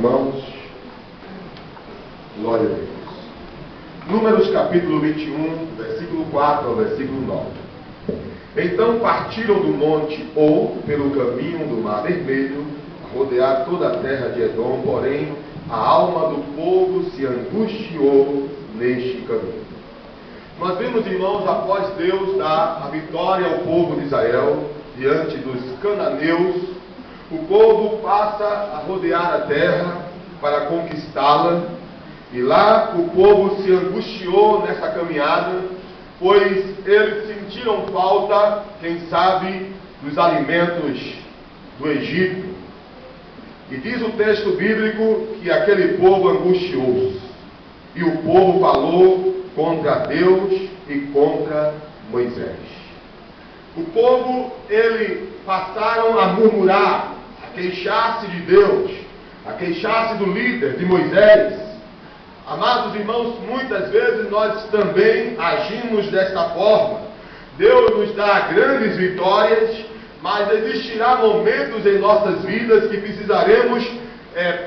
irmãos, glória a Deus. Números capítulo 21, versículo 4 ao versículo 9. Então partiram do monte Ou pelo caminho do Mar Vermelho, a rodear toda a terra de Edom, porém a alma do povo se angustiou neste caminho. Nós vemos, irmãos, após Deus dar a vitória ao povo de Israel diante dos cananeus, o povo passa a rodear a terra para conquistá-la, e lá o povo se angustiou nessa caminhada, pois eles sentiram falta, quem sabe, dos alimentos do Egito. E diz o texto bíblico que aquele povo angustiou-se, e o povo falou contra Deus e contra Moisés. O povo, eles passaram a murmurar, a queixar-se de Deus, a queixar-se do líder, de Moisés. Amados irmãos, muitas vezes nós também agimos desta forma. Deus nos dá grandes vitórias, mas existirá momentos em nossas vidas que precisaremos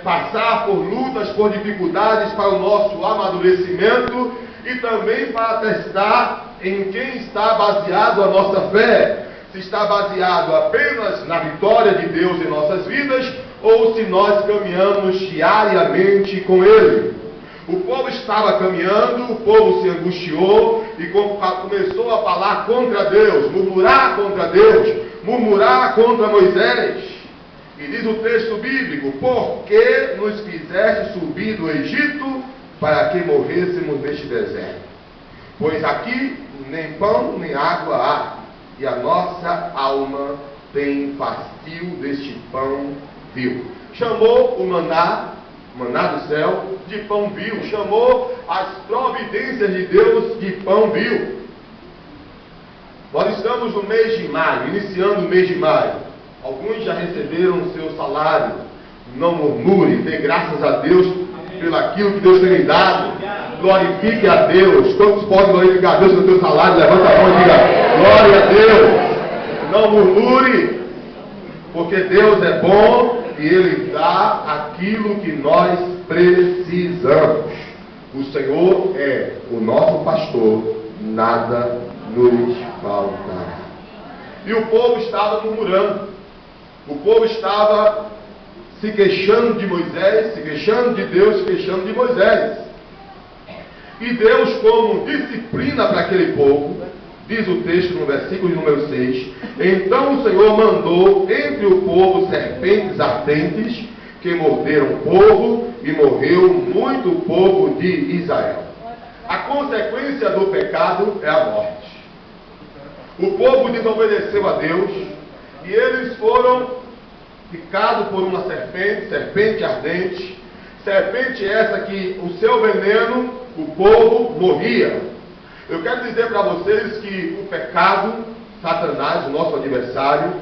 passar por lutas, por dificuldades para o nosso amadurecimento e também para testar em quem está baseado a nossa fé. Se está baseado apenas na vitória de Deus em nossas vidas ou se nós caminhamos diariamente com Ele. O povo estava caminhando, o povo se angustiou e começou a falar contra Deus, murmurar contra Deus, murmurar contra Moisés. E diz o texto bíblico: por que nos fizeste subir do Egito para que morrêssemos neste deserto? Pois aqui nem pão nem água há, e a nossa alma tem fastio deste pão vil. Chamou o maná do céu, de pão vil. Chamou as providências de Deus de pão vil. Nós estamos no mês de maio, iniciando o mês de maio. Alguns já receberam o seu salário. Não murmure, dê graças a Deus pelo aquilo que Deus tem lhe dado. Glorifique a Deus. Todos podem glorificar a Deus pelo seu salário. Levanta a mão e diga: glória a Deus. Não murmure, porque Deus é bom e Ele dá aquilo que nós precisamos. O Senhor é o nosso pastor, nada nos faltará. E o povo estava murmurando, o povo estava se queixando de Moisés, se queixando de Deus, se queixando de Moisés. E Deus, como disciplina para aquele povo, diz o texto no versículo de número 6, então o Senhor mandou entre o povo serpentes ardentes que morderam o povo e morreu muito povo de Israel. A consequência do pecado é a morte. O povo desobedeceu a Deus e eles foram picados por uma serpente ardente, serpente essa que o seu veneno, o povo morria. Eu quero dizer para vocês que o pecado, Satanás, o nosso adversário,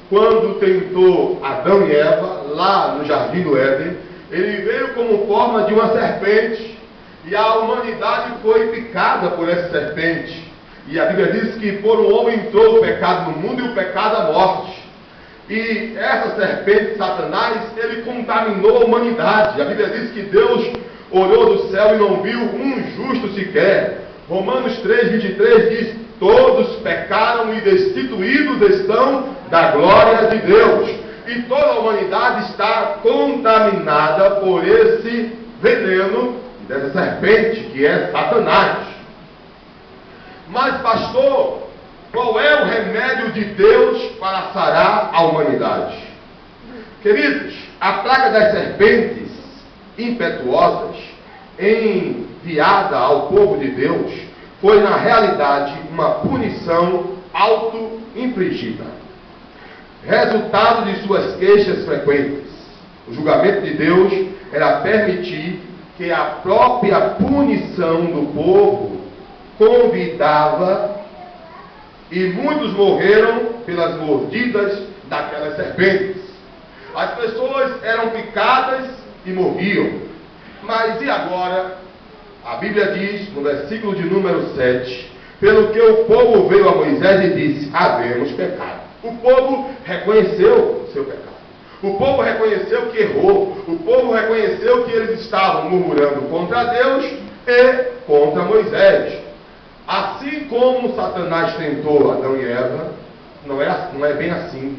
quando tentou Adão e Eva, lá no Jardim do Éden, ele veio como forma de uma serpente, e a humanidade foi picada por essa serpente. E a Bíblia diz que por um homem entrou o pecado no mundo e o pecado a morte. E essa serpente, Satanás, ele contaminou a humanidade. A Bíblia diz que Deus olhou do céu e não viu um justo sequer. Romanos 3:23 diz: todos pecaram e destituídos estão da glória de Deus. E toda a humanidade está contaminada por esse veneno dessa serpente que é Satanás. Mas, pastor, qual é o remédio de Deus para sarar a humanidade? Queridos, a praga das serpentes impetuosas enviada ao povo de Deus foi na realidade uma punição auto-infligida, resultado de suas queixas frequentes. O julgamento de Deus era permitir que a própria punição do povo convidava, e muitos morreram pelas mordidas daquelas serpentes. As pessoas eram picadas e morriam. Mas e agora? A Bíblia diz, no versículo de número 7, pelo que o povo veio a Moisés e disse: havemos pecado. O povo reconheceu o seu pecado. O povo reconheceu que errou. O povo reconheceu que eles estavam murmurando contra Deus e contra Moisés. Assim como Satanás tentou Adão e Eva, não é bem assim.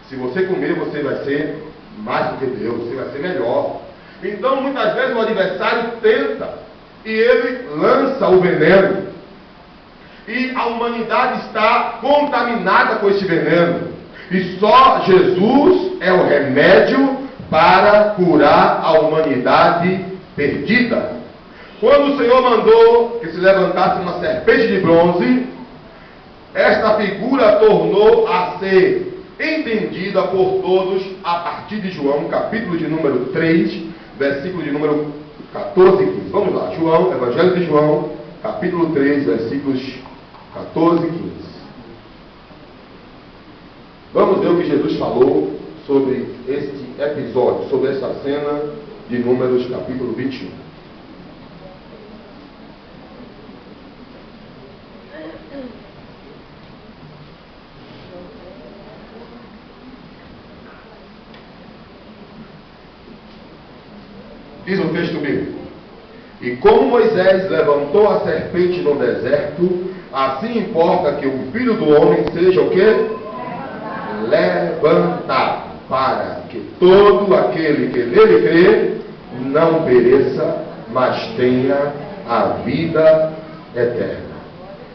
Se você comer, você vai ser mais do que Deus, você vai ser melhor. Então, muitas vezes o adversário tenta e ele lança o veneno. E a humanidade está contaminada com esse veneno. E só Jesus é o remédio para curar a humanidade perdida. Quando o Senhor mandou que se levantasse uma serpente de bronze, esta figura tornou a ser entendida por todos a partir de João, capítulo de número 3, versículo de número 14 e 15. Vamos lá, João, Evangelho de João, capítulo 3, versículos 14 e 15. Vamos ver o que Jesus falou sobre este episódio, sobre esta cena de Números, capítulo 21. Diz o texto bíblico: e como Moisés levantou a serpente no deserto, assim importa que o Filho do Homem seja o quê? Levantado, para que todo aquele que nele crê não pereça, mas tenha a vida eterna.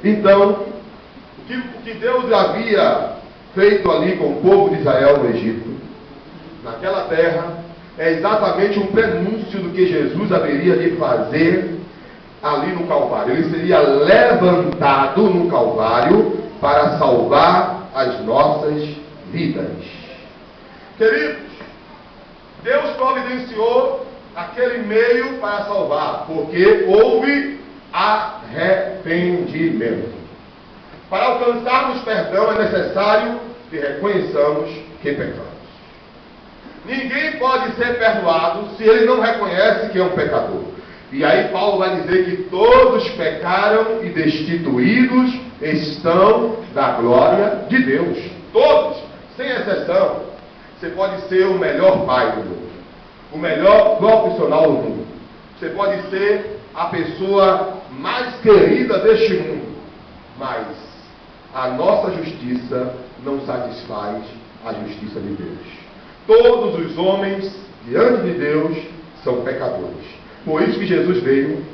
Então, o que Deus havia feito ali com o povo de Israel no Egito, naquela terra, é exatamente um prenúncio do que Jesus haveria de fazer ali no Calvário. Ele seria levantado no Calvário para salvar as nossas vidas. Queridos, Deus providenciou aquele meio para salvar, porque houve arrependimento. Para alcançarmos perdão é necessário que reconheçamos que pecamos. Ninguém pode ser perdoado se ele não reconhece que é um pecador. E aí Paulo vai dizer que todos pecaram e destituídos estão da glória de Deus. Todos, sem exceção. Você pode ser o melhor pai do mundo, o melhor profissional do mundo. Você pode ser a pessoa mais querida deste mundo. Mas a nossa justiça não satisfaz a justiça de Deus. Todos os homens diante de Deus são pecadores. Por isso que Jesus veio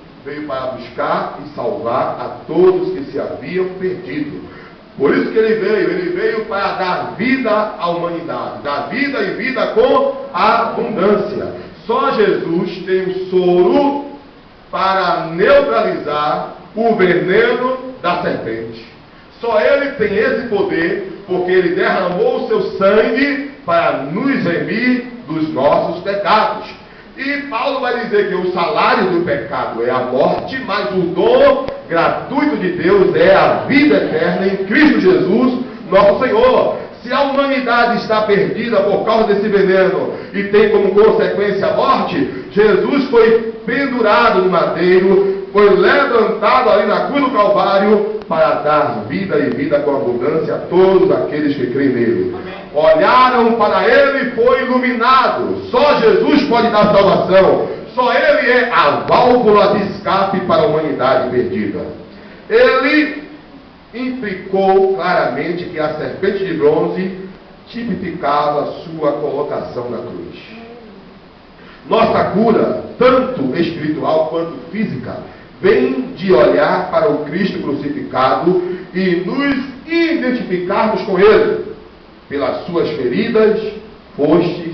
para buscar e salvar a todos que se haviam perdido. Por isso que ele veio para dar vida à humanidade, dar vida e vida com abundância. Só Jesus tem o soro para neutralizar o veneno da serpente. Só ele tem esse poder, porque ele derramou o seu sangue para nos remir dos nossos pecados. E Paulo vai dizer que o salário do pecado é a morte, mas o dom gratuito de Deus é a vida eterna em Cristo Jesus, nosso Senhor. Se a humanidade está perdida por causa desse veneno e tem como consequência a morte, Jesus foi pendurado no madeiro, foi levantado ali na cruz do Calvário para dar vida e vida com abundância a todos aqueles que creem nele. Olharam para ele e foi iluminado. Só Jesus pode dar salvação. Só ele é a válvula de escape para a humanidade perdida. Ele implicou claramente que a serpente de bronze tipificava a sua colocação na cruz. Nossa cura, tanto espiritual quanto física, vem de olhar para o Cristo crucificado e nos identificarmos com ele. Pelas suas feridas foste